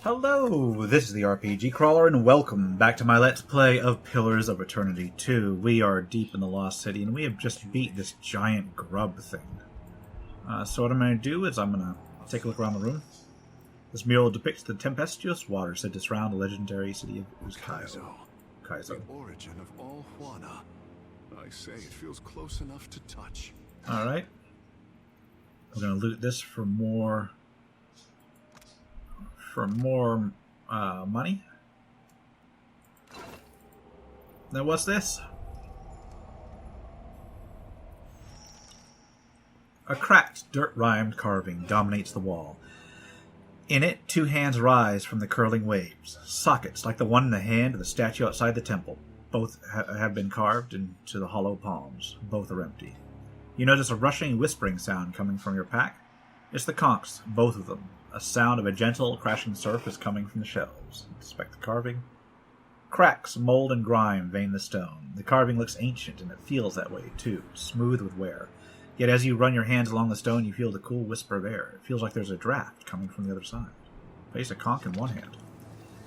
Hello, this is the RPG Crawler, and welcome back to my Let's Play of Pillars of Eternity 2. We are deep in the Lost City, and we have just beat this giant grub thing. So what I'm going to do is I'm going to take a look around the room. This mural depicts the tempestuous waters that surround the legendary city of Kaizo. The origin of all Juana. I say it feels close enough to touch. Alright. We're going to loot this for more money. Now what's this? A cracked, dirt-rimed carving dominates the wall. In it, two hands rise from the curling waves, sockets like the one in the hand of the statue outside the temple. Both have been carved into the hollow palms. Both are empty. You notice a rushing, whispering sound coming from your pack. It's the conchs, both of them. A sound of a gentle, crashing surf is coming from the shelves. Inspect the carving. Cracks, mold, and grime vein the stone. The carving looks ancient, and it feels that way, too, smooth with wear. Yet as you run your hands along the stone, you feel the cool whisper of air. It feels like there's a draft coming from the other side. Place a conch in one hand.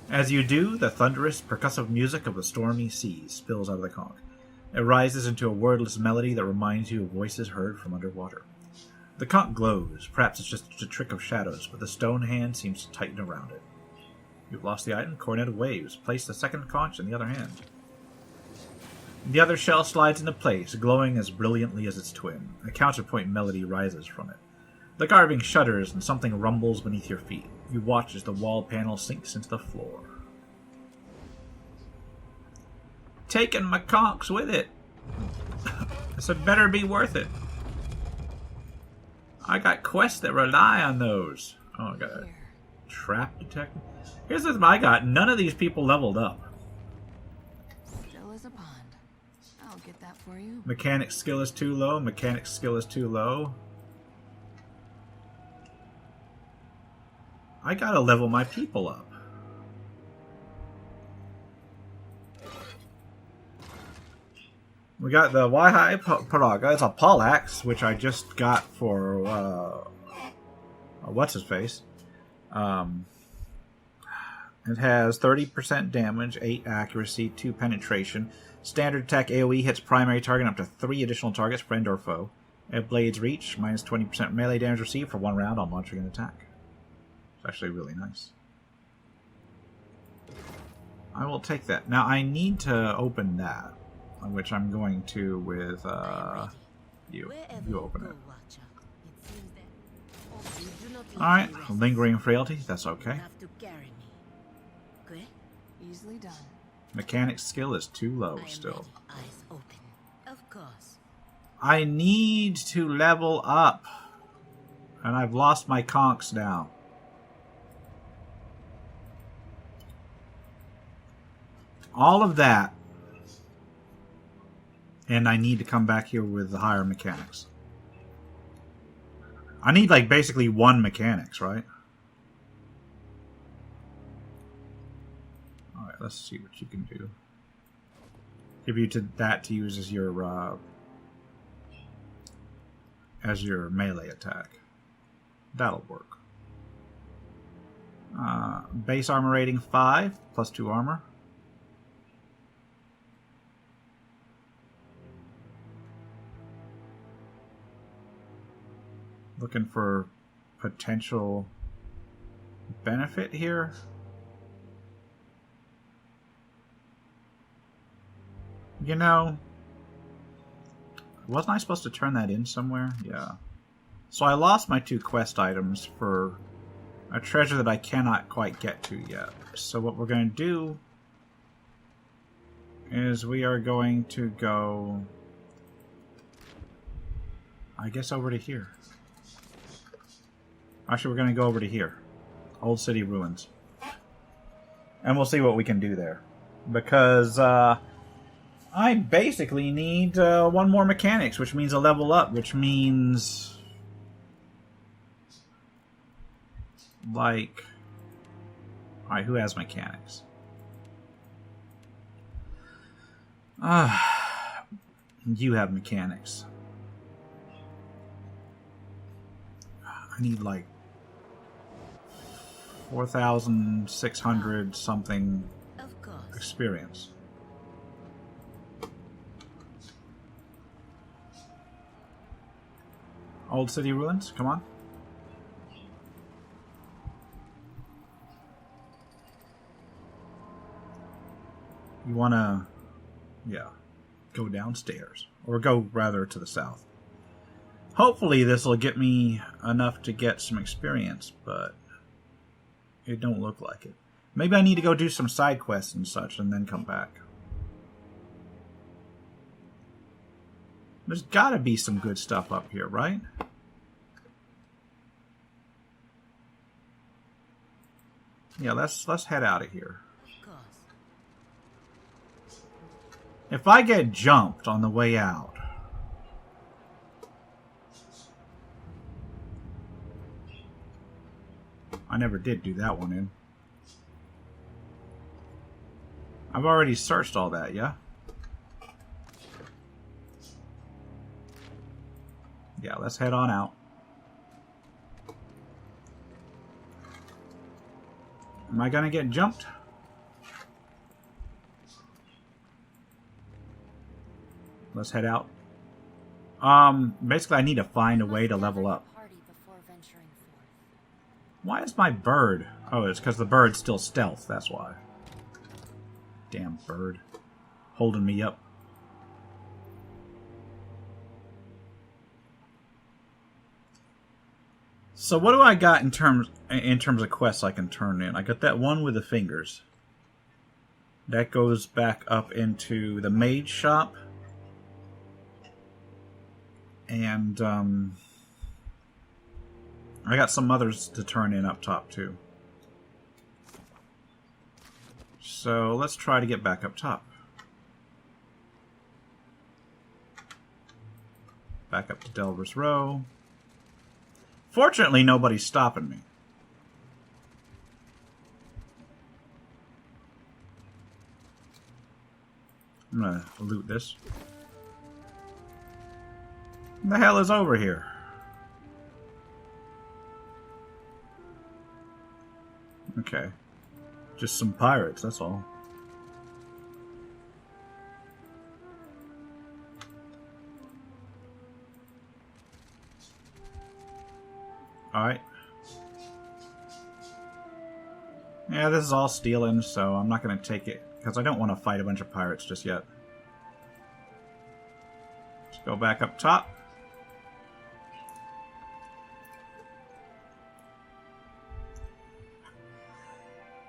As you do, the thunderous, percussive music of the stormy sea spills out of the conch. It rises into a wordless melody that reminds you of voices heard from underwater. The conch glows. Perhaps it's just a trick of shadows, but the stone hand seems to tighten around it. You've lost the item. Coronet of waves. Place the second conch in the other hand. The other shell slides into place, glowing as brilliantly as its twin. A counterpoint melody rises from it. The carving shudders and something rumbles beneath your feet. You watch as the wall panel sinks into the floor. Taking my conchs with it. This had better be worth it. I got quests that rely on those. Oh, I got a trap detector. Here's what I got. None of these people leveled up. Still is a pond. I'll get that for you. Mechanic skill is too low. Mechanic skill is too low. I gotta level my people up. We got the Waihai Paraga. It's a Poleaxe, which I just got for, what's-his-face. It has 30% damage, 8 accuracy, 2 penetration. Standard attack AoE hits primary target up to 3 additional targets, friend or foe. At Blade's Reach, minus 20% melee damage received for 1 round on launching an attack. It's actually really nice. I will take that. Now, I need to open that. Which I'm going to with you. You open it. Alright, lingering frailty, that's okay. Easily done. Mechanic skill is too low still. I need to level up. And I've lost my conchs now. All of that. And I need to come back here with the higher mechanics. I need, like, basically 1 mechanics, right? Alright, let's see what you can do. Give you that to use as your melee attack. That'll work. Base armor rating 5, plus 2 armor. Looking for potential benefit here. You know, wasn't I supposed to turn that in somewhere? Yeah. So I lost my 2 quest items for a treasure that I cannot quite get to yet. So what we're going to do is we are going to go, I guess, over to here. Actually, we're going to go over to here. Old City Ruins. And we'll see what we can do there. Because I basically need 1 more mechanics, which means a level up, which means... like... Alright, who has mechanics? You have mechanics. I need, like... 4,600 something Of course. experience. Old city ruins, come on. You wanna, yeah, go downstairs. Or go, rather, to the south. Hopefully this will get me enough to get some experience, but it don't look like it. Maybe I need to go do some side quests and such and then come back. There's gotta be some good stuff up here, right? Yeah, let's head out of here. Of course. If I get jumped on the way out, I never did do that one in. I've already searched all that, yeah? Yeah, let's head on out. Am I gonna get jumped? Let's head out. Basically I need to find a way to level up. Why is my bird? Oh, it's because the bird's still stealth, that's why. Damn bird. Holding me up. So what do I got in terms of quests I can turn in? I got that one with the fingers. That goes back up into the mage shop. And I got some others to turn in up top too. So let's try to get back up top. Back up to Delver's Row. Fortunately, nobody's stopping me. I'm gonna loot this. What the hell is over here? Okay. Just some pirates, that's all. Alright. Yeah, this is all stealing, so I'm not going to take it. Because I don't want to fight a bunch of pirates just yet. Let's go back up top.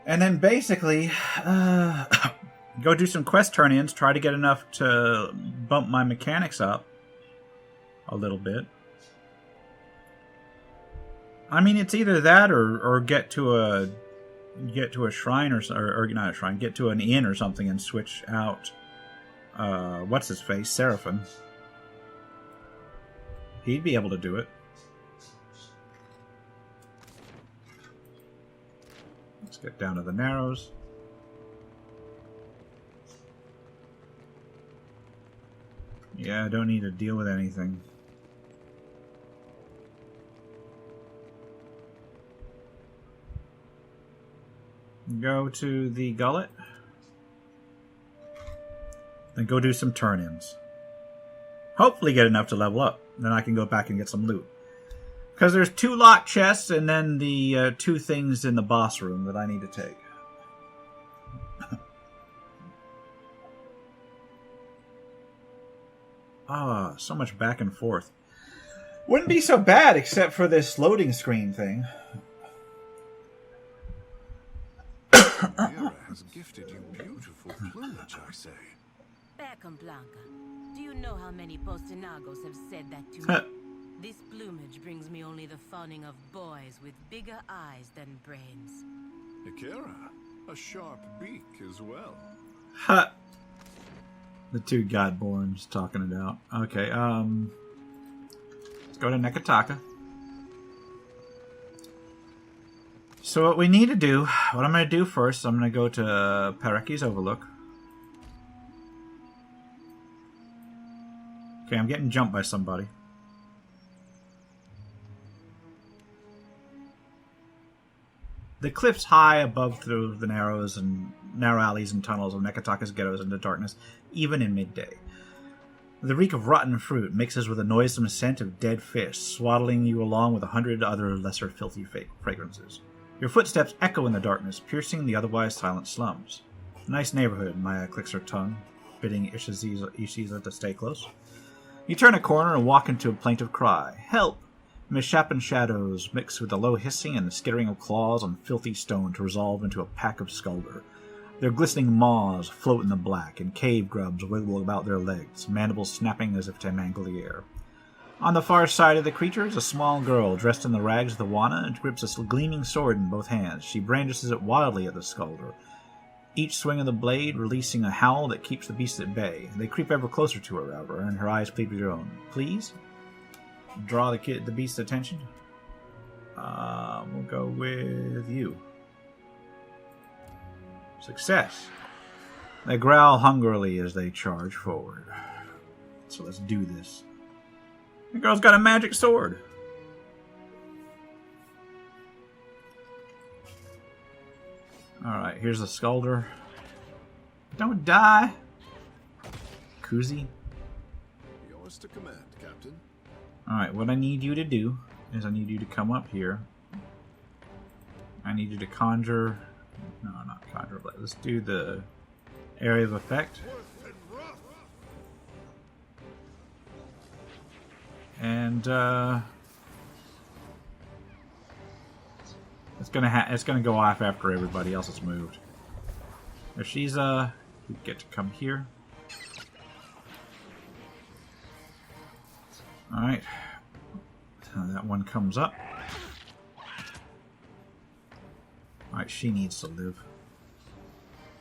And then basically, go do some quest turn-ins, try to get enough to bump my mechanics up a little bit. I mean, it's either that or get to a shrine or not a shrine, get to an inn or something and switch out what's his face, Seraphim. He'd be able to do it. Let's get down to the Narrows. Yeah, I don't need to deal with anything. Go to the Gullet. Then go do some turn-ins. Hopefully get enough to level up. Then I can go back and get some loot. Because there's 2 locked chests and then the 2 things in the boss room that I need to take. Ah, so much back and forth. Wouldn't be so bad except for this loading screen thing. Mira has gifted you beautiful plumage, I say. Beckham Blanca, do you know how many Postinagos have said that to me? This plumage brings me only the fawning of boys with bigger eyes than brains. Ikera, a sharp beak as well. Ha! The 2 Godborns talking it out. Okay, let's go to Nekataka. So what we need to do, what I'm going to do first, I'm going to go to Pereki's Overlook. Okay, I'm getting jumped by somebody. The cliffs high above through the narrow alleys and tunnels of Nekataka's ghettos into darkness, even in midday. The reek of rotten fruit mixes with a noisome scent of dead fish, swaddling you along with 100 other lesser filthy fragrances. Your footsteps echo in the darkness, piercing the otherwise silent slums. Nice neighborhood, Maya clicks her tongue, bidding Ishiza to stay close. You turn a corner and walk into a plaintive cry. Help! Misshapen shadows mix with the low hissing and the skittering of claws on filthy stone to resolve into a pack of skulder. Their glistening maws float in the black, and cave grubs wiggle about their legs, mandibles snapping as if to mangle the air. On the far side of the creatures, a small girl dressed in the rags of the Wana grips a gleaming sword in both hands. She brandishes it wildly at the skulder, each swing of the blade releasing a howl that keeps the beast at bay. They creep ever closer to her, however, and her eyes plead with your own. Please? Draw the beast's attention? We'll go with you. Success. They growl hungrily as they charge forward. So let's do this. The girl's got a magic sword. Alright, here's the skulder. Don't die! Kuzi. Yours to command, Captain. Alright, what I need you to do is I need you to come up here. I need you to conjure... No, not conjure, but let's do the area of effect. And, it's gonna go off after everybody else has moved. If she's, you get to come here. Alright. So that one comes up. Alright, she needs to live.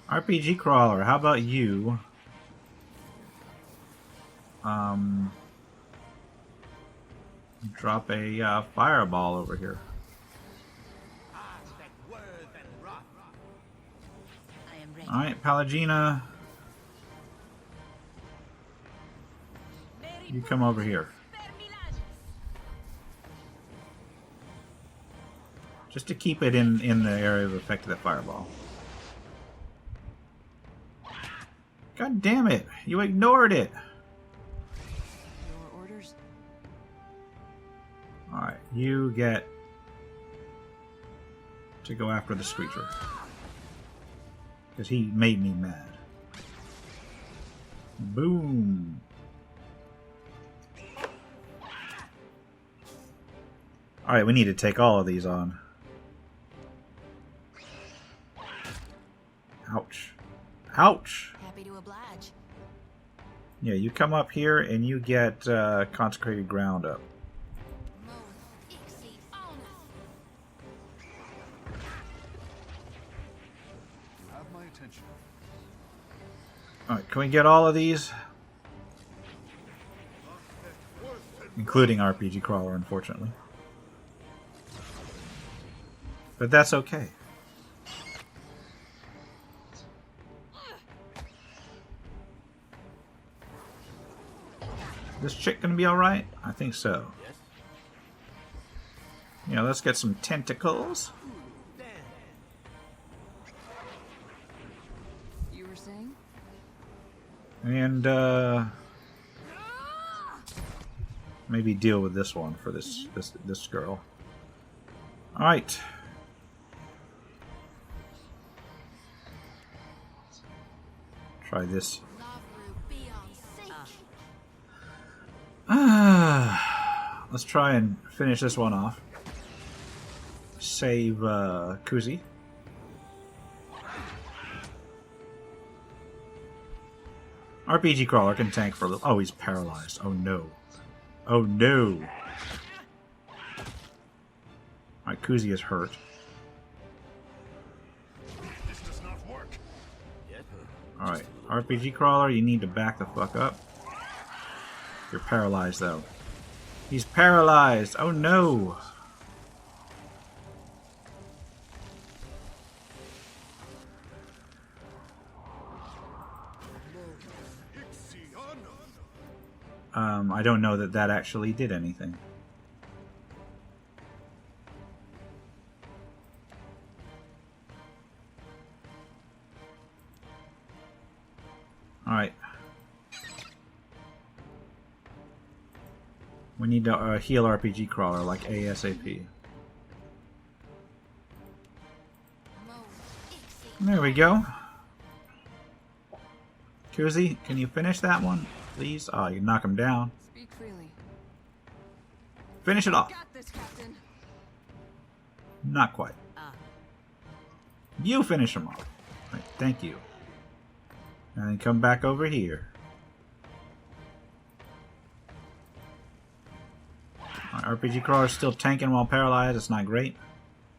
RPG Crawler, how about you? Drop a fireball over here. Alright, Palagina. You come over here. Just to keep it in the area of effect of that fireball. God damn it! You ignored it! Your orders? Alright, you get to go after the Screecher. Because he made me mad. Boom! Alright, we need to take all of these on. Ouch. Ouch! Happy to oblige. Yeah, you come up here and you get consecrated ground up. You have my attention. Alright, can we get all of these? Including RPG Crawler, unfortunately. But that's okay. This chick gonna be alright? I think so. Yeah, let's get some tentacles. You were saying? And maybe deal with this one for this girl. Alright. Try this. Let's try and finish this one off. Save Kuzi. RPG Crawler can tank for a little. Oh, he's paralyzed. Oh no. Oh no. Alright, Kuzi is hurt. This does not work. Alright, RPG Crawler, you need to back the fuck up. You're paralyzed though. He's paralyzed! Oh no! I don't know that actually did anything. Alright. We need to heal RPG Crawler like ASAP. There we go. Kuzi, can you finish that one, please? Oh, you can knock him down. Speak freely. Finish it off. Got this, Captain. Not quite. You finish him off. Right, thank you. And then come back over here. Our RPG Crawler's still tanking while paralyzed. It's not great.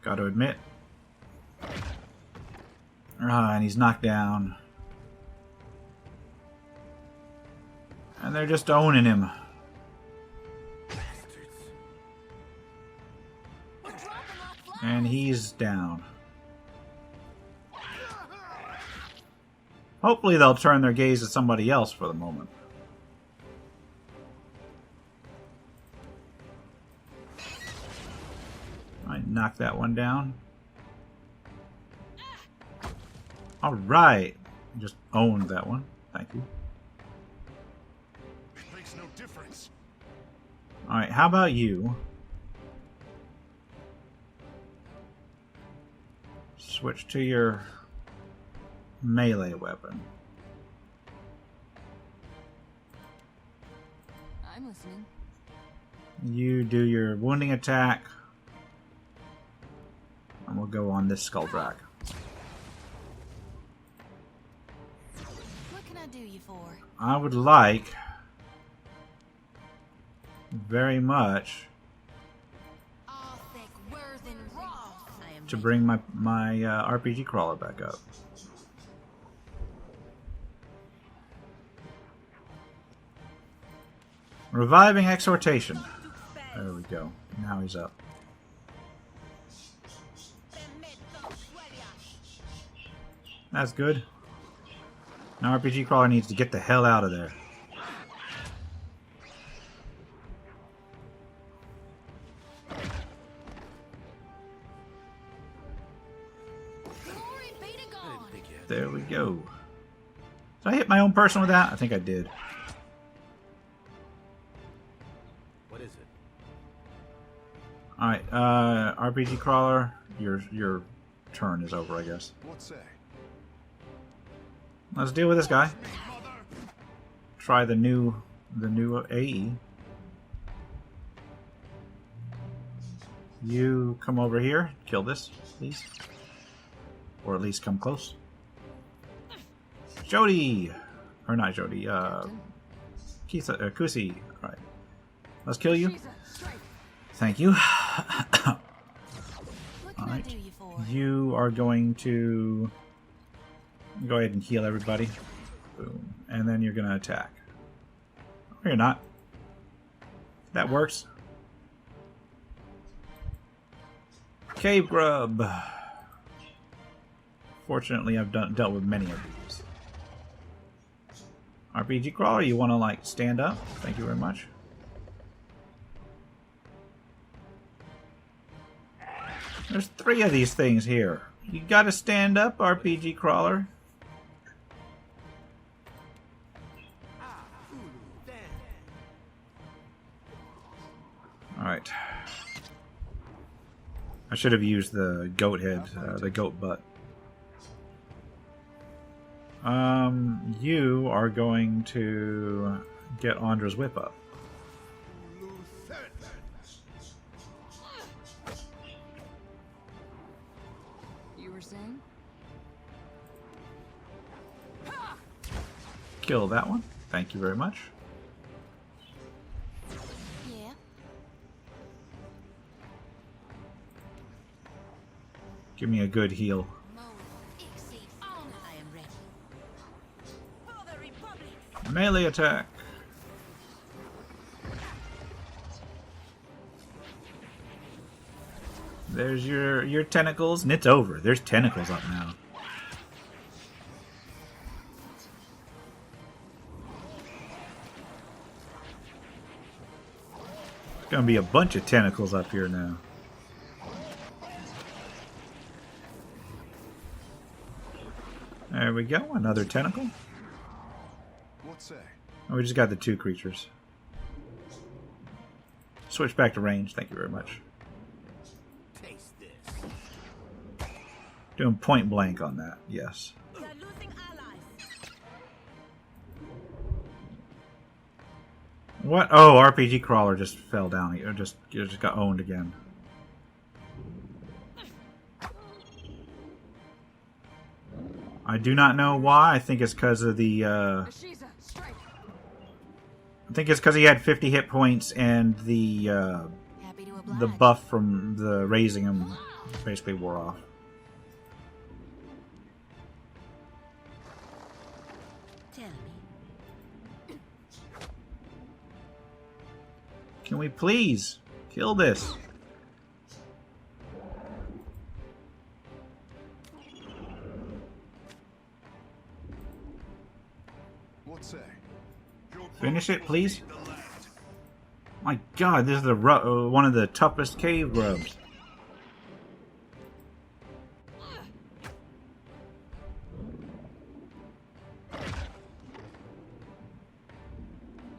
Got to admit. And he's knocked down. And they're just owning him. And he's down. Hopefully they'll turn their gaze to somebody else for the moment. I knocked that one down. Alright. Just owned that one. Thank you. It makes no difference. Alright, how about you? Switch to your melee weapon. I'm listening. You do your wounding attack. And we'll go on this Skulldrack. What can I do you for? I would like very much to bring my RPG Crawler back up. Reviving Exhortation. There we go. Now he's up. That's good. Now RPG Crawler needs to get the hell out of there. There we go. Did I hit my own person with that? I think I did. What is it? Alright, RPG Crawler, your turn is over, I guess. What say? Let's deal with this guy. Try the new AE. You come over here, kill this, please. Or at least come close. Jody! Or not Jody, Kusi. Alright. Let's kill you. Thank you. Alright. You are going to go ahead and heal everybody. Boom. And then you're going to attack. Or you're not. That works. Cave Grub. Fortunately, I've dealt with many of these. RPG Crawler, you want to, like, stand up? Thank you very much. There's 3 of these things here. You gotta stand up, RPG Crawler. Alright. I should have used the goat head, the goat butt. You are going to get Andra's whip up. You were saying? Kill that one. Thank you very much. Yeah. Give me a good heal. I am ready. For the Republic. Melee attack. There's your tentacles, and it's over. There's tentacles up now. There's gonna be a bunch of tentacles up here now. There we go, another tentacle. What say? Oh, we just got the 2 creatures. Switch back to range. Thank you very much. Taste this. Doing point blank on that. Yes. We are losing allies. What? Oh, RPG crawler just fell down. It just got owned again. I do not know why. I think it's because of the. Ashiza, strike. I think it's because he had 50 hit points and Happy to oblige. the buff from the raising him basically wore off. Tell me. Can we please kill this? What say? Finish it, please. My God, this is the one of the toughest cave grubs.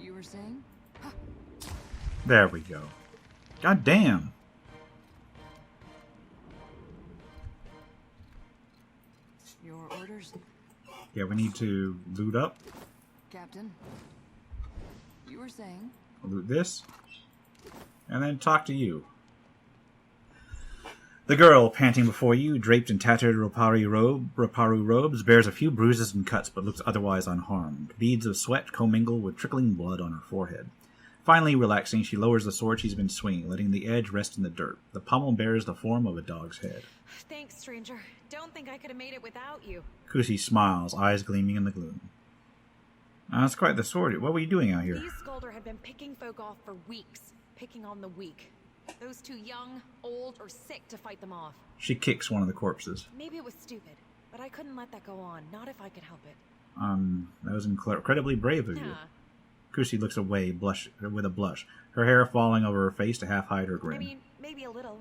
You were saying? There we go. God damn. Your orders, Yeah, we need to loot up. Captain. You were saying? Loot this. And then talk to you. The girl, panting before you, draped in tattered Raparu robes, bears a few bruises and cuts, but looks otherwise unharmed. Beads of sweat commingle with trickling blood on her forehead. Finally, relaxing, she lowers the sword she's been swinging, letting the edge rest in the dirt. The pommel bears the form of a dog's head. Thanks, stranger. Don't think I could have made it without you. Kusi smiles, eyes gleaming in the gloom. That's quite the sword. What were you doing out here? These Skulder had been picking folk off for weeks, picking on the weak. Those too young, old, or sick to fight them off. She kicks one of the corpses. Maybe it was stupid, but I couldn't let that go on, not if I could help it. That was incredibly brave of you. Nah. Kusi looks away, with a blush, her hair falling over her face to half hide her grin. I mean, maybe a little.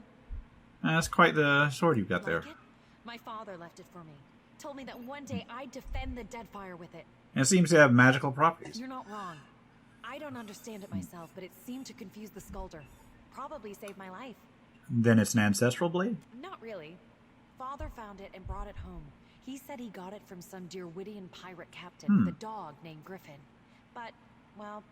That's quite the sword you've got there. Like it? My father left it for me. Told me that one day I'd defend the Deadfire with it. And it seems to have magical properties. You're not wrong. I don't understand it myself, but it seemed to confuse the Skulder. Probably saved my life. Then it's an ancestral blade? Not really. Father found it and brought it home. He said he got it from some Dirwittian pirate captain with a dog named Griffin. But, well,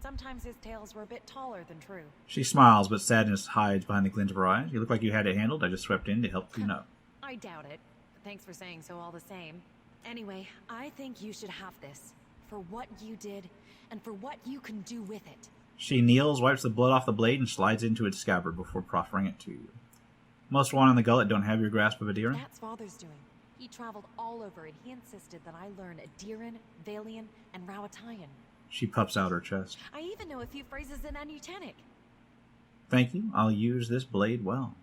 sometimes his tales were a bit taller than true. She smiles, but sadness hides behind the glint of her eyes. You look like you had it handled. I just swept in to help clean up. I doubt it. But thanks for saying so all the same. Anyway, I think you should have this. For what you did, and for what you can do with it. She kneels, wipes the blood off the blade, and slides into its scabbard before proffering it to you. Most one on the gullet don't have your grasp of Adiran? That's Father's doing. He traveled all over and he insisted that I learn Adiran, Valian, and Rawatayan. She puffs out her chest. I even know a few phrases in Anutanic. Thank you. I'll use this blade well.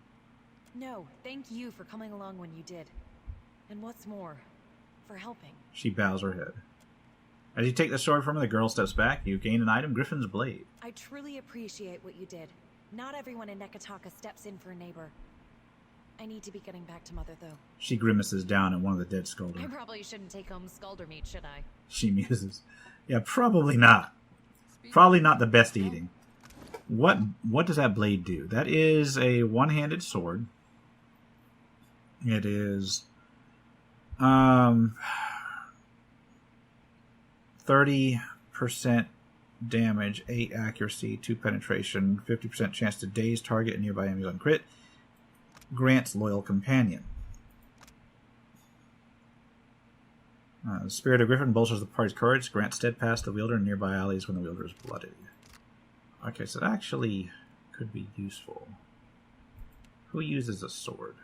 No, thank you for coming along when you did. And what's more, for helping. She bows her head. As you take the sword from her, the girl steps back. You gain an item, Griffin's Blade. I truly appreciate what you did. Not everyone in Nekataka steps in for a neighbor. I need to be getting back to Mother, though. She grimaces down at one of the dead Skulder. I probably shouldn't take home Skulder meat, should I? She muses. Yeah, probably not. Probably not the best eating. What does that blade do? That is a one-handed sword. It is 30% damage, 8 accuracy, 2 penetration, 50% chance to daze target and nearby enemy on crit. Grants loyal companion. The Spirit of Griffin bolsters the party's courage, grants steadfast to the wielder and nearby allies when the wielder is blooded. Okay, so that actually could be useful. Who uses a sword?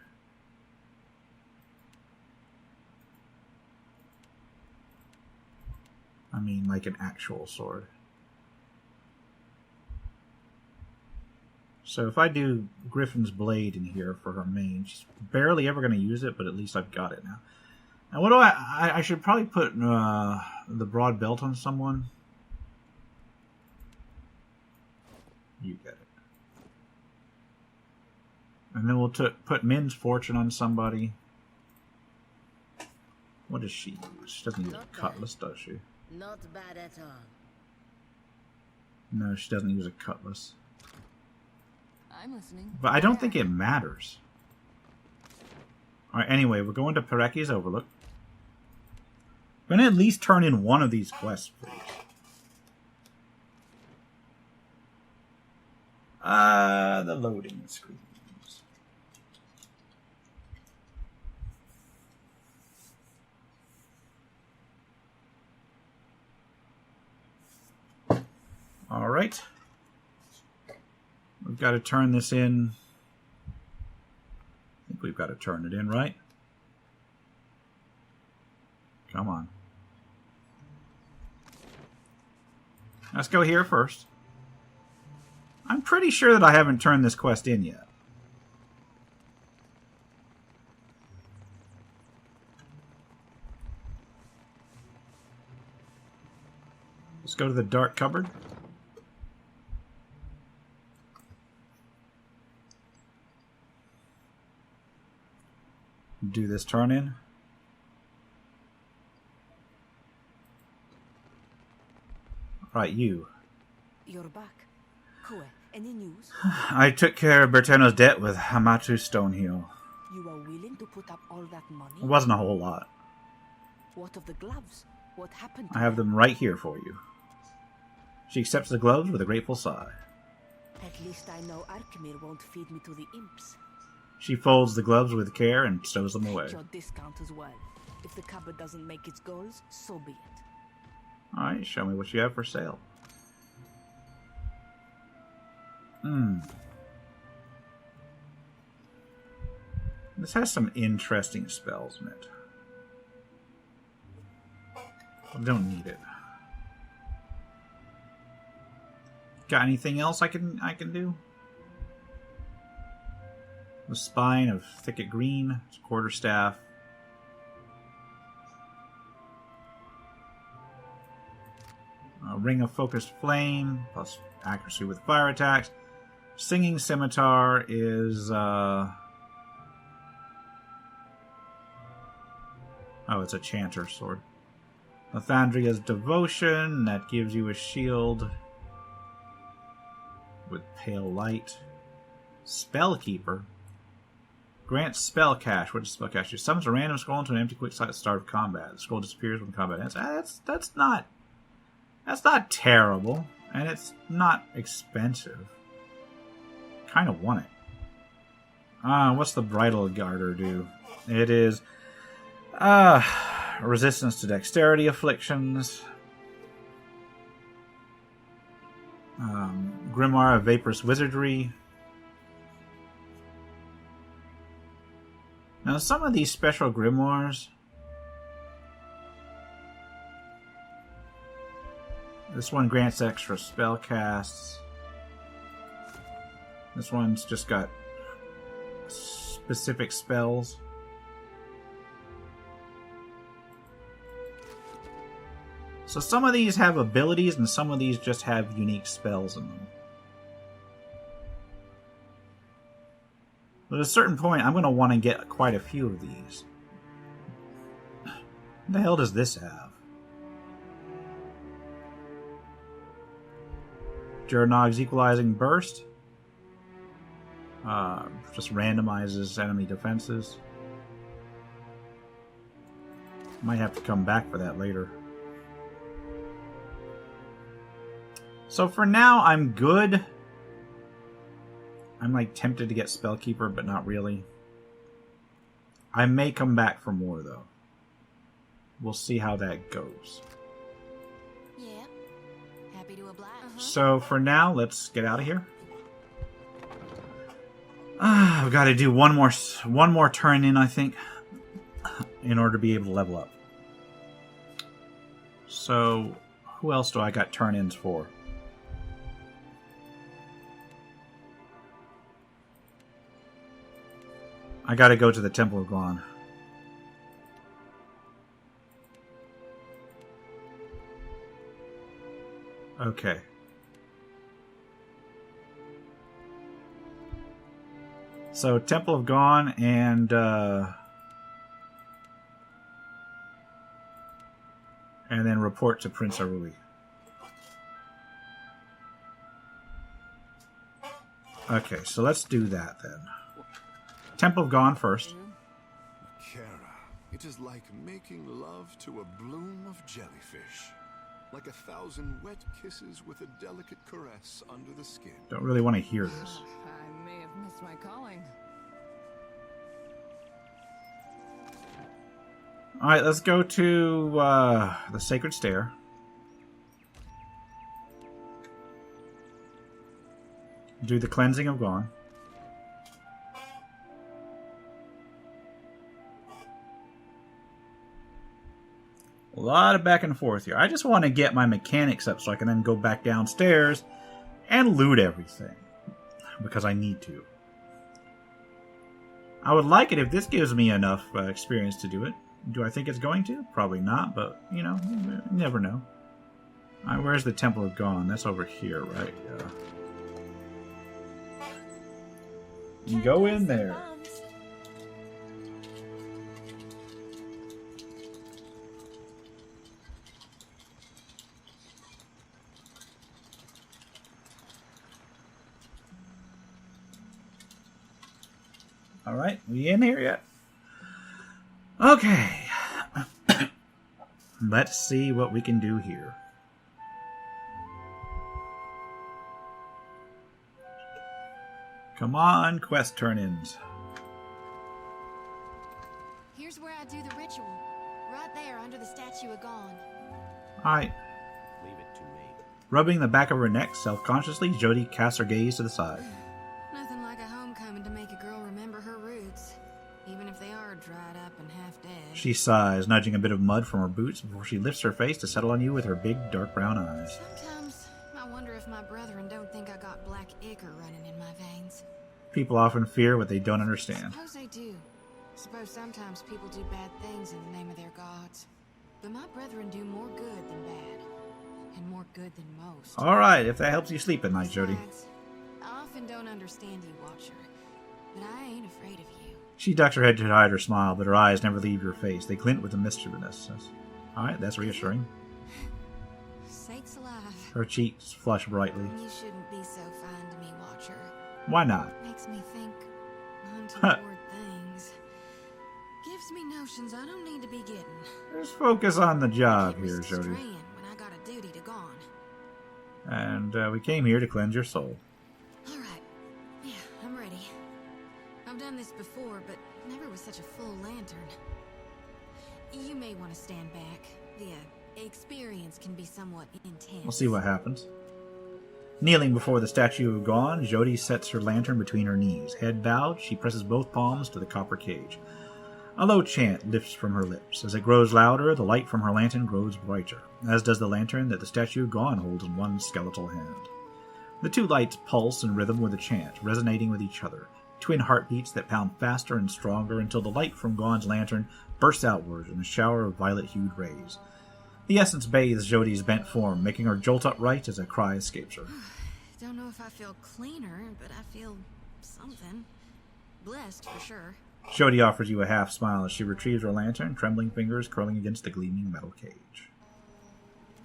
I mean, like an actual sword. So if I do Griffin's Blade in here for her main, she's barely ever going to use it, but at least I've got it now. And what do I should probably put the broad belt on someone. You get it. And then we'll put Min's Fortune on somebody. What does she use? She doesn't use a cutlass, does she? Not bad at all. No, she doesn't use a cutlass. I'm listening. But I don't think it matters. Alright, anyway, we're going to Pereki's Overlook. I'm going to at least turn in one of these quests, please. The loading screens. Alright. We've got to turn this in. I think we've got to turn it in, right? Come on. Let's go here first. I'm pretty sure that I haven't turned this quest in yet. Let's go to the dark cupboard. Do this turn in. Right, you. You're back. Kue, any news? I took care of Berteno's debt with Hamatu Stonehill. You are willing to put up all that money? It wasn't a whole lot. What of the gloves? What happened to I have them right here for you. She accepts the gloves with a grateful sigh. At least I know Arkemir won't feed me to the imps. She folds the gloves with care and stows them away. Your discount as well. If the cupboard doesn't make its goals, so be it. Alright, show me what you have for sale. This has some interesting spells in it. I don't need it. Got anything else I can do? The Spine of Thicket Green, Quarterstaff. Ring of Focused Flame, plus accuracy with fire attacks. Singing Scimitar is... Oh, it's a Chanter Sword. Lathandria's Devotion, that gives you a shield with Pale Light. Spellkeeper. Grants Spell Cache. What does Spell Cache do? Summons a random scroll into an empty quick slot at the start of combat. The scroll disappears when combat ends. That's not terrible, and it's not expensive. Kind of want it. What's the Bridal Garter do? It is resistance to dexterity afflictions. Grimoire of Vaporous Wizardry. Now, some of these special grimoires, this one grants extra spell casts. This one's just got specific spells. So some of these have abilities, and some of these just have unique spells in them. But at a certain point, I'm going to want to get quite a few of these. What the hell does this have? Jernog's Equalizing Burst. Just randomizes enemy defenses. Might have to come back for that later. So for now, I'm good. I'm like tempted to get Spellkeeper, but not really. I may come back for more, though. We'll see how that goes. Yeah. Happy to oblige. So for now, let's get out of here. I've got to do one more turn in, I think, in order to be able to level up. So, who else do I got turn-ins for? I gotta go to the Temple of Glan. Okay. So, Temple of Glan and And then report to Prince Arui. Okay, so let's do that then. Temple of Gone first. Kara, it is like making love to a bloom of jellyfish. Like 1,000 wet kisses with a delicate caress under the skin. Don't really want to hear this. I may have missed my calling. Alright, let's go to the Sacred Stair. Do the Cleansing of Gone. A lot of back and forth here. I just want to get my mechanics up so I can then go back downstairs and loot everything. Because I need to. I would like it if this gives me enough experience to do it. Do I think it's going to? Probably not, but, you know, you never know. Alright, where's the Temple of Gone? That's over here, right? You go in there. Alright, we in here yet? Okay. Let's see what we can do here. Come on, quest turn-ins. Here's where I do the ritual. Right there under the statue of Gone. Alright. Leave it to me. Rubbing the back of her neck self-consciously, Jody casts her gaze to the side. Nothing like a homecoming to make a girl remember her roots, even if they are dried up and half dead. She sighs, nudging a bit of mud from her boots before she lifts her face to settle on you with her big, dark brown eyes. Sometimes I wonder if my brethren don't think I got black ichor running in my veins. People often fear what they don't understand. Suppose they do. Suppose sometimes people do bad things in the name of their gods. But my brethren do more good than bad. And more good than most. Alright, if that helps you sleep at night, Jody. Besides, I often don't understand you, Watcher. But I ain't afraid of you. She ducks her head to hide her smile, but her eyes never leave your face. They glint with a mischievousness. Alright, that's reassuring. Sakes alive. Her cheeks flush brightly. You shouldn't be so fine to me, Watcher. Why not? Makes me think untoward things. Gives me notions I don't need to be getting. Just focus on the job Keep me here, Jody. straying when I got a duty to gone. And we came here to cleanse your soul. All right. Yeah, I'm ready. I've done this before, but never with such a full lantern. You may want to stand back. The experience can be somewhat intense. We'll see what happens. Kneeling before the statue of Gone, Jody sets her lantern between her knees. Head bowed, she presses both palms to the copper cage. A low chant lifts from her lips. As it grows louder, the light from her lantern grows brighter, as does the lantern that the statue of Gone holds in one skeletal hand. The two lights pulse in rhythm with the chant, resonating with each other, twin heartbeats that pound faster and stronger until the light from Gone's lantern bursts outward in a shower of violet-hued rays. The essence bathes Jody's bent form, making her jolt upright as a cry escapes her. Don't know if I feel cleaner, but I feel something. Blessed for sure. Jody offers you a half smile as she retrieves her lantern, trembling fingers curling against the gleaming metal cage.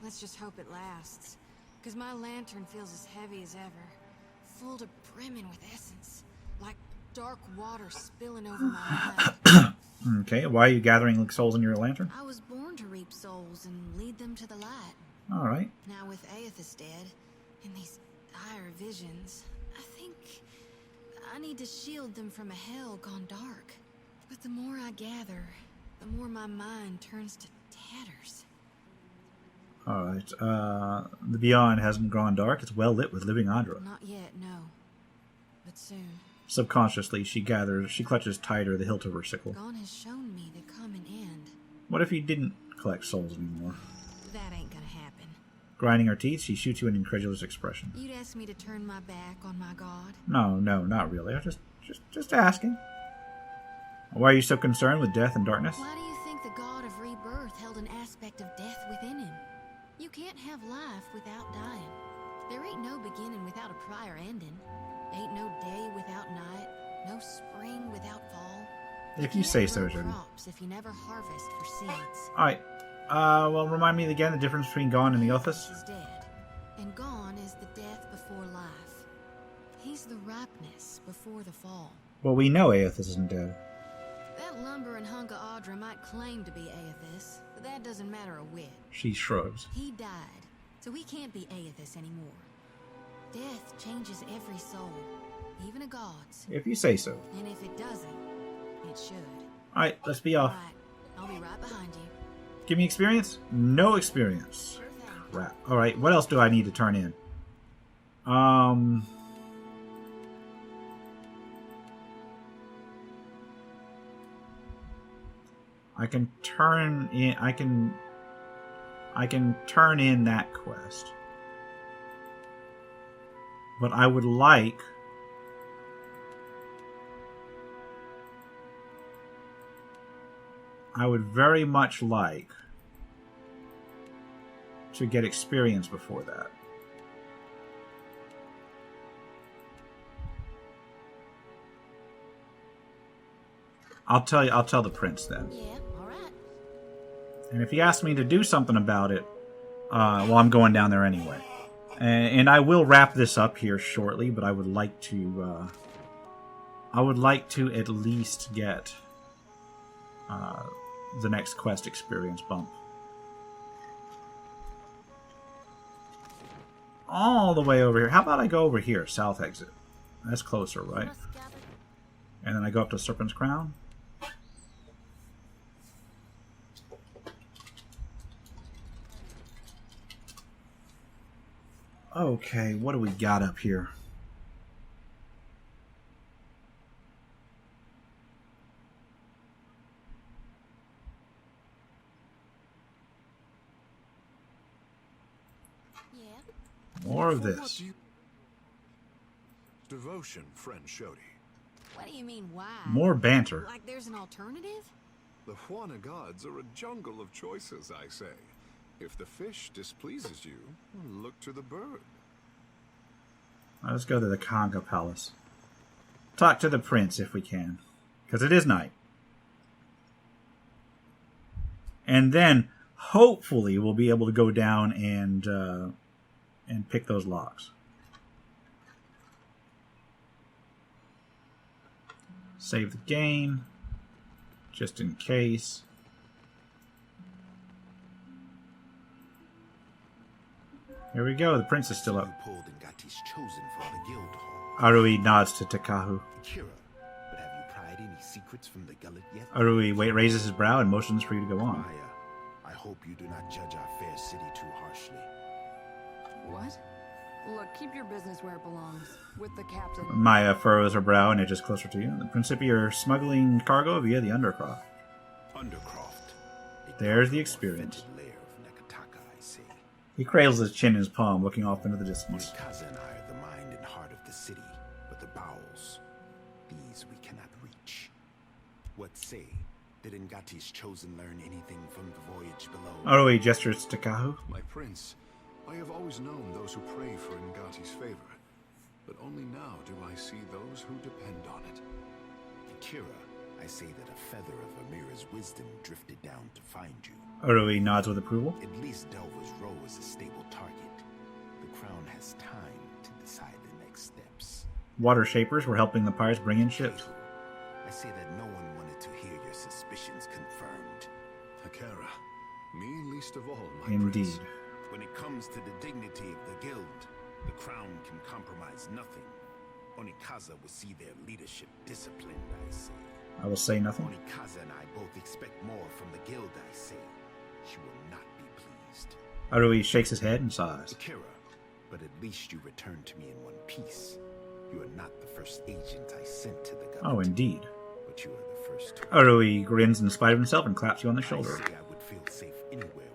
Let's just hope it lasts. Because my lantern feels as heavy as ever. Full to brimming with essence. Like dark water spilling over my head. Okay, why are you gathering souls in your lantern? I was born to reap souls and lead them to the light. Alright. Now with Aethys dead, and these dire visions, I think I need to shield them from a hell gone dark. But the more I gather, the more my mind turns to tatters. Alright, the Beyond hasn't gone dark. It's well lit with living Andra. Not yet, no. But soon. Subconsciously, she clutches tighter the hilt of her sickle. Gone has shown me the common end. What if you didn't collect souls anymore? That ain't gonna happen. Grinding her teeth, she shoots you an incredulous expression. You'd ask me to turn my back on my god? No, not really. I'm just asking. Why are you so concerned with death and darkness? Why do you think the god of rebirth held an aspect of death within him? You can't have life without dying. There ain't no beginning without a prior ending. Ain't no day without night, no spring without fall. If you say so, Jody. Crops if you never harvest for seeds. Alright, Well, remind me again the difference between gone and Eothas. Is dead, and gone is the death before life. He's the ripeness before the fall. Well, we know Eothas isn't dead. That lumbering hunk of Audra might claim to be Aethys, but that doesn't matter a whit. She shrugs. He died, so he can't be Aethys anymore. Death changes every soul, even a god's. If you say so. And if it doesn't, it should. Alright, let's be off. Alright, I'll be right behind you. Give me experience? No experience. Sure thing. Crap. Alright, what else do I need to turn in? I can turn in I can turn in that quest. But I would like I would very much like to get experience before that. I'll tell the prince then. Yeah, alright. And if he asks me to do something about it, well, I'm going down there anyway. And I will wrap this up here shortly, but I would like to at least get the next quest experience bump. All the way over here. How about I go over here, south exit? That's closer, right? And then I go up to Serpent's Crown. Okay, what do we got up here? Yeah. More of this. Devotion, friend Shodi. What do you mean, why? More banter. Like there's an alternative? The Huana gods are a jungle of choices, I say. If the fish displeases you, look to the bird. Let's go to the Kanga Palace. Talk to the prince if we can. Because it is night. And then, hopefully, we'll be able to go down and pick those locks. Save the game. Just in case. Here we go. The prince is still up. Arui nods to Takahu. Kira, but have you pried any secrets from the gullet yet? Arui raises his brow and motions for you to go on. Maya, I hope you do not judge our fair city too harshly. What? Look, keep your business where it belongs. With the captain. Maya furrows her brow and edges closer to you. The Principia are smuggling cargo via the Undercroft. Undercroft. There's the experience. Lair of Nekataka, I say. He cradles his chin in his palm, looking off into the distance. Onikaza and I are the mind and heart of the city, but the bowels, these we cannot reach. What say? Did Ngati's chosen learn anything from the voyage below? Arui gestures to Takahu. My prince, I have always known those who pray for Ngati's favor, but only now do I see those who depend on it. Kira, I say that a feather of Amira's wisdom drifted down to find you. Arui nods with approval. At least Delva's Row is a stable target. The Crown has time to decide the next steps. Water shapers were helping the pirates bring in ships. I say that no one wanted to hear your suspicions confirmed. Hakera, me least of all, my Indeed. prince. When it comes to the dignity of the guild, the Crown can compromise nothing. Onikaza will see their leadership disciplined, I say. I will say nothing. Onikaza and I both expect more from the guild, I say. She will not be pleased. Arui shakes his head and sighs. Akira, but at least you returned to me in one piece. You are not the first agent I sent to the government. Oh, indeed. But you are the first to... Arui grins in spite of himself and claps you on the shoulder. I say I would feel safe anywhere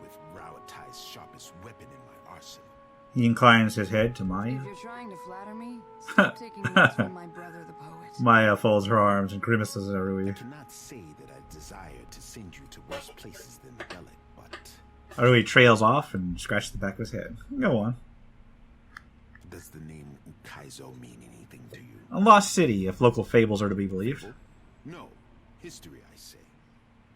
with Rauatai's sharpest weapon in my arsenal. He inclines his head to Maya. If you're trying to flatter me, stop taking notes from my brother the poet. Maya folds her arms and grimaces at Arui. I cannot say that I desire to send you to worse places than the gullet, but... Arui trails off and scratches the back of his head. Go on. Does the name Ukaizo mean anything to you? A lost city, if local fables are to be believed. No. History, I say.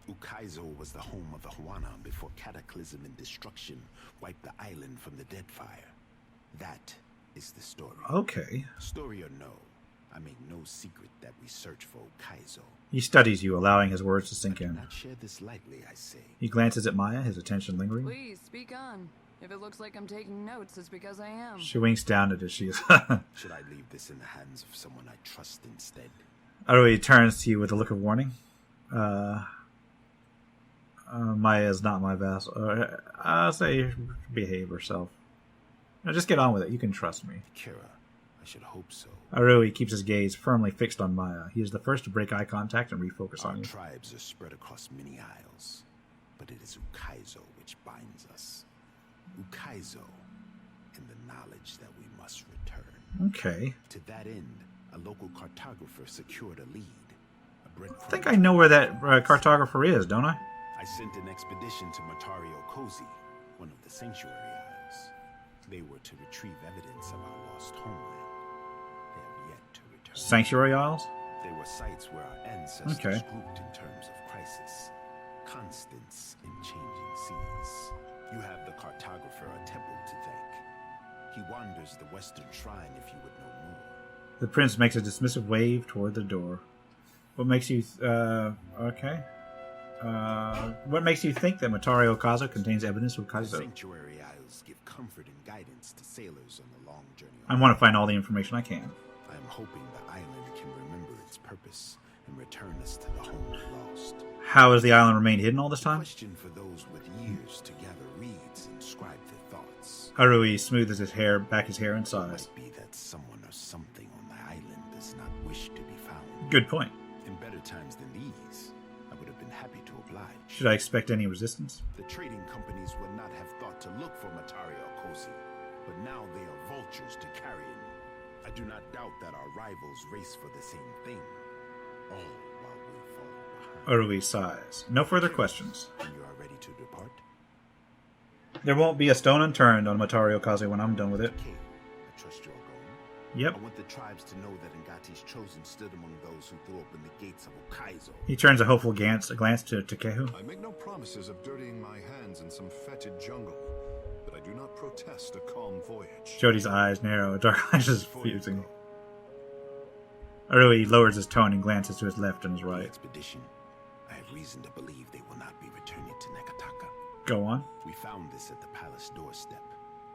Ukaizo was the home of the Huana before cataclysm and destruction wiped the island from the Deadfire. That is the story. Okay. Story or no, I make no secret that we search for Ukaizo. He studies you, allowing his words to sink I do in. not share this lightly, I say. He glances at Maya, his attention lingering. Please, speak on. If it looks like I'm taking notes, it's because I am. She winks down at as she is. Should I leave this in the hands of someone I trust instead? Arui turns to you with a look of warning. Maya is not my vassal. I'll say behave herself. Now just get on with it. You can trust me. Kira, I should hope so. Arui keeps his gaze firmly fixed on Maya. He is the first to break eye contact and refocus on Our you. tribes are spread across many isles, but it is Ukaizo which binds us. Ukaizo, and the knowledge that we must return. Okay. To that end, a local cartographer secured a lead. I think I know where that cartographer is, don't I? I sent an expedition to Matario Cozy, one of the Sanctuary Isles. They were to retrieve evidence of our lost homeland. They have yet to return. Sanctuary Isles? They were sites where our ancestors grouped in terms of crisis. Constants in changing seas. You have the cartographer a temple to thank. He wanders the western shrine if you would know more. The prince makes a dismissive wave toward the door. What makes you... okay. What makes you think that Matario Kazo contains evidence of Kaizo? Sanctuary Isles give comfort and guidance to sailors on the long journey. I want to find all the information I can. I am hoping the island can remember its purpose and return us to the home we lost. How has the island remained hidden all this time? Question for those with years to gather reeds and scribe their thoughts. Arui smooths his hair and sighs. It might be that someone or something on the island does not wish to be found. Good point. In better times than these, I would have been happy to oblige. Should I expect any resistance? The trading companies would not have thought to look for Matario Cozy, but now they are vultures to carrion. I do not doubt that our rivals race for the same thing, all while we fall behind. Arui sighs. No further questions. When you are ready to depart? There won't be a stone unturned on Matario Kaze when I'm done with it. Okay, I trust you are going. Yep. I want the tribes to know that Ngati's chosen stood among those who threw open the gates of Ukaizo. He turns a hopeful glance to Takehu. I make no promises of dirtying my hands in some fetid jungle, but I do not protest a calm voyage. Jody's eyes narrow, dark eyes is fusing. Arui lowers his tone and glances to his left and his The right. expedition. I have reason to believe they will not be returning to Nekataka. Go on. We found this at the palace doorstep,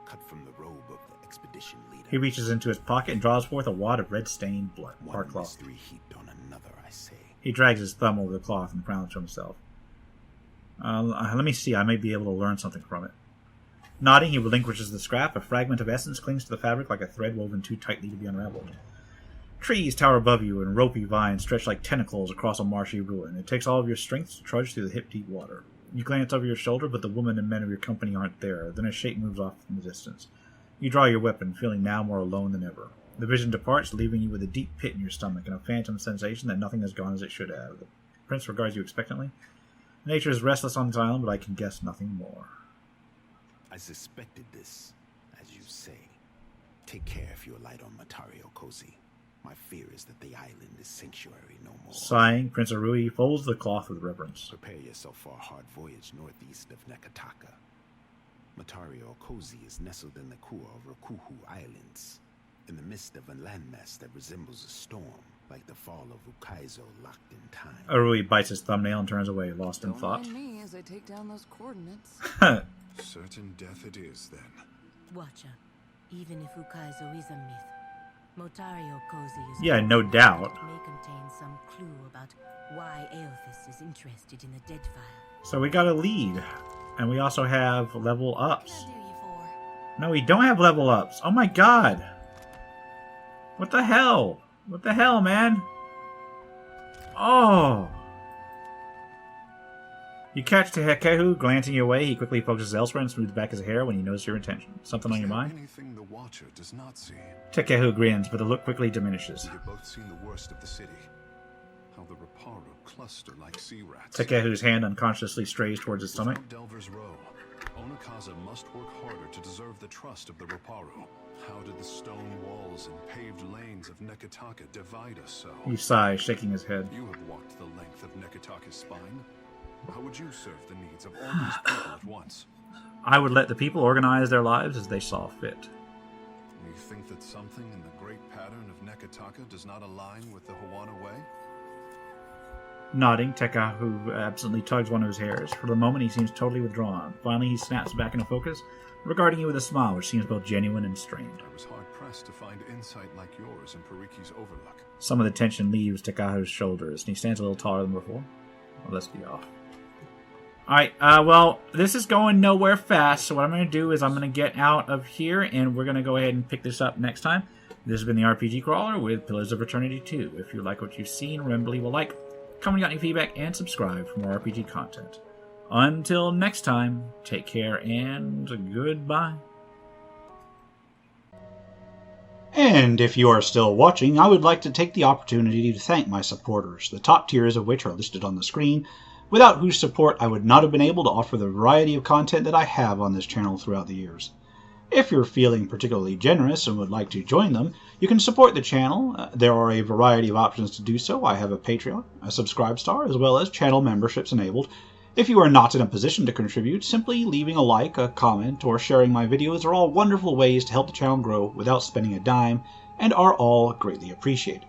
cut from the robe of the expedition leader. He reaches into his pocket and draws forth a wad of red-stained blood, One bark cloth. mystery heaped on another, I say. He drags his thumb over the cloth and frowns to himself. Let me see, I may be able to learn something from it. Nodding, he relinquishes the scrap. A fragment of essence clings to the fabric like a thread woven too tightly to be unraveled. Trees tower above you, and ropey vines stretch like tentacles across a marshy ruin. It takes all of your strength to trudge through the hip-deep water. You glance over your shoulder, but the women and men of your company aren't there. Then a shape moves off in the distance. You draw your weapon, feeling now more alone than ever. The vision departs, leaving you with a deep pit in your stomach and a phantom sensation that nothing has gone as it should have. The prince regards you expectantly. Nature is restless on this island, but I can guess nothing more. I suspected this, as you say. Take care if you alight on Matario Cozy. My fear is that the island is sanctuary no more. Sighing, Prince Arui folds the cloth with reverence. Prepare yourself for a hard voyage northeast of Nekataka. Matario Cozy is nestled in the Kua Rokuhu Islands, in the midst of a landmass that resembles a storm, like the fall of Ukaizo locked in time. Arui bites his thumbnail and turns away, lost in Don't thought. mind me as I take down those coordinates. Certain death it is, then. Watcher, even if Ukaizo is a myth, Motario Cozy is Yeah, no doubt. It may contain some clue about why Aelthis is interested in the Deadfire. So we got a lead. And we also have level ups. What can I do you for? No, we don't have level ups. Oh my god. What the hell? What the hell, man? Oh. You catch Takehu glancing your way. He quickly focuses elsewhere and smooths back his hair when he knows your intention. Something on your mind? Anything the Watcher does not see. Takehu grins, but the look quickly diminishes. We have both seen the worst of the city. How the Raparu cluster like sea rats. Takehu's hand unconsciously strays towards his stomach. Without Delver's Row, Onakaza must work harder to deserve the trust of the Raparu. How did the stone walls and paved lanes of Nekataka divide us so? He sighs, shaking his head. You have walked the length of Nekataka's spine. How would you serve the needs of all these people at once? I would let the people organize their lives as they saw fit. You think that something in the great pattern of Nekataka does not align with the Hawana way? Nodding, Tekahu absently tugs one of his hairs. For the moment, he seems totally withdrawn. Finally, he snaps back into focus, regarding you with a smile which seems both genuine and strained. I was hard-pressed to find insight like yours in Pariki's Overlook. Some of the tension leaves Tekahu's shoulders, and he stands a little taller than before. Well, let's be off. Alright, well, this is going nowhere fast, so what I'm going to do is I'm going to get out of here, and we're going to go ahead and pick this up next time. This has been the RPG Crawler with Pillars of Eternity 2. If you like what you've seen, remember to leave a like, comment on any feedback, and subscribe for more RPG content. Until next time, take care, and goodbye. And if you are still watching, I would like to take the opportunity to thank my supporters, the top tiers of which are listed on the screen, without whose support I would not have been able to offer the variety of content that I have on this channel throughout the years. If you're feeling particularly generous and would like to join them, you can support the channel. There are a variety of options to do so. I have a Patreon, a Subscribe Star, as well as channel memberships enabled. If you are not in a position to contribute, simply leaving a like, a comment, or sharing my videos are all wonderful ways to help the channel grow without spending a dime, and are all greatly appreciated.